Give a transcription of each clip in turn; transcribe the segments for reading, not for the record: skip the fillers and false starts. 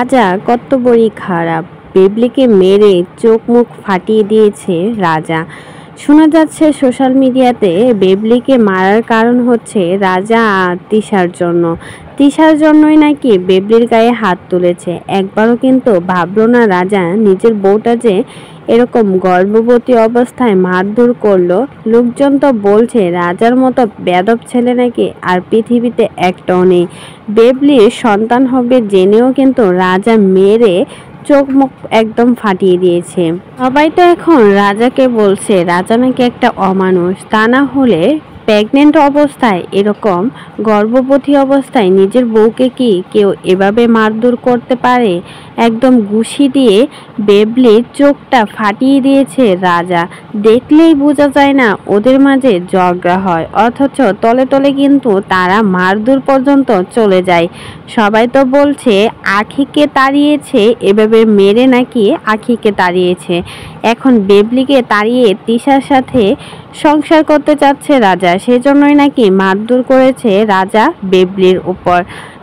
রাজা কত বড়ই খারাপ, বেবলিকে মেরে চোখ মুখ ফাটিয়ে দিয়েছে রাজা। শোনা যাচ্ছে সোশ্যাল মিডিয়াতে বেবলিকে মারার কারণ হচ্ছে রাজা আর তিশার জন্য। তিশার জন্যই নাকি বেবলির গায়ে হাত তুলেছে। একবারও কিন্তু ভাবলো না রাজা নিজের বউটা যে এরকম গর্ভবতী অবস্থায় মারধর করলো। লোকজন তো বলছে রাজার মতো বেয়াদব ছেলে নাকি আর পৃথিবীতে একটাও নেই। বেবলির সন্তান হবে জেনেও কিন্তু রাজা মেরে চোখ মুখ একদম ফাটিয়ে দিয়েছে। সবাই তো এখন রাজাকে বলছে রাজা নাকি একটা অমানুষ, তা না হলে প্রেগনেন্ট অবস্থায় এরকম গর্ভবতী অবস্থায় নিজের বউকে কি কেউ এভাবে মারধর করতে পারে। একদম ঘুষি দিয়ে বেবলির চোখটা ফাটিয়ে দিয়েছে রাজা। দেখলেই বোঝা যায় না ওদের মাঝে ঝগড়া হয়, অথচ তলে তলে কিন্তু তারা মারধর পর্যন্ত চলে যায়। সবাই তো বলছে আখিকে তাড়িয়েছে, এভাবে মেরে নাকি আখিকে তাড়িয়েছে। এখন বেবলিকে তাড়িয়ে তিশার সাথে সংসার করতে চাচ্ছে রাজা, সেজন্যই নাকি মারধর করেছে রাজা বেবলির উপর।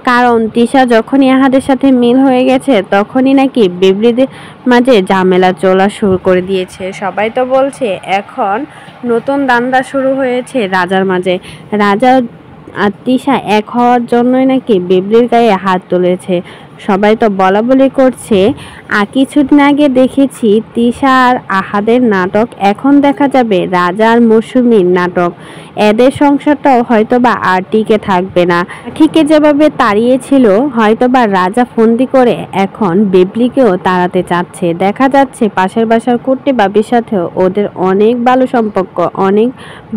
কারণ তিশা যখনই আহাদের সাথে মিল হয়ে গেছে তখনই নাকি বেবলিদের মাঝে ঝামেলা চলা শুরু করে দিয়েছে। সবাই তো বলছে এখন নতুন দান্দা শুরু হয়েছে রাজার মাঝে। রাজা আর তিশা এক হওয়ার জন্যই নাকি বেবলির গায়ে হাত তুলেছে। সবাই তো বলা বলি করছে। আর কিছুদিন আগে দেখেছি তিশা আর আহাদের নাটক, এখন দেখা যাবে রাজা আর মৌসুমীর নাটক। এদের সংসারটাও হয়তোবা আর টিকে থাকবে না। আখিকে যেভাবে তাড়িয়েছিল হয়তোবা রাজা ফন্দি করে এখন বেবলিকেও তাড়াতে চাচ্ছে। দেখা যাচ্ছে পাশের বাসার কুট্টি বাবির সাথেও ওদের অনেক ভালো সম্পর্ক, অনেক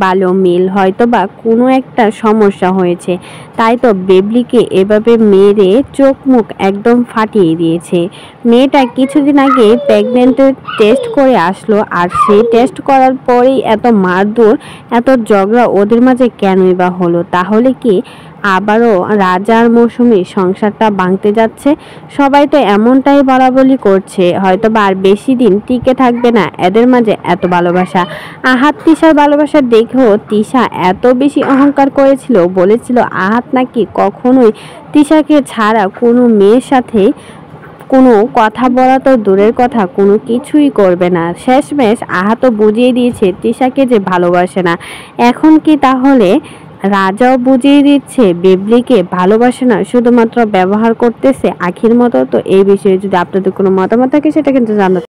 ভালো মিল, হয়তোবা কোনো একটা সমস্যা হয়েছে, তাই তো বেবলিকে এভাবে মেরে চোখ মুখ একদম ফাটিয়ে দিয়েছে। মেয়েটা কিছুদিন আগে প্রেগনেন্টের টেস্ট করে আসলো, আর সেই টেস্ট করার পরেই এত মারধর এত ঝগড়া ওদের মাঝে কেনই বা হলো। তাহলে কি আবারও রাজা আর মৌসুমীর সংসারটা ভাঙতে যাচ্ছে? সবাই তো এমনটাই বলা বলি করছে, হয়তো আর বেশি দিন টিকে থাকবে না এদের মাঝে এত ভালোবাসা। আহাত তিশার ভালোবাসা দেখেও তিশা এত বেশি অহংকার করেছিল, বলেছিল আহাত নাকি কখনোই তিশাকে ছাড়া কোনো মেয়ের সাথে কোনো কথা বলা তো দূরের কথা, কোনো কিছুই করবে না। শেষমেশ আহাতও বুঝিয়ে দিয়েছে তিশাকে যে ভালোবাসে না। এখন কি তাহলে রাজাও বুঝিয়ে দিচ্ছে বেবলিকে ভালোবাসে না, শুধুমাত্র ব্যবহার করতেছে আখির মতো? তো এই বিষয়ে যদি আপনাদের কোনো মতামত থাকে সেটা কিন্তু জানাতে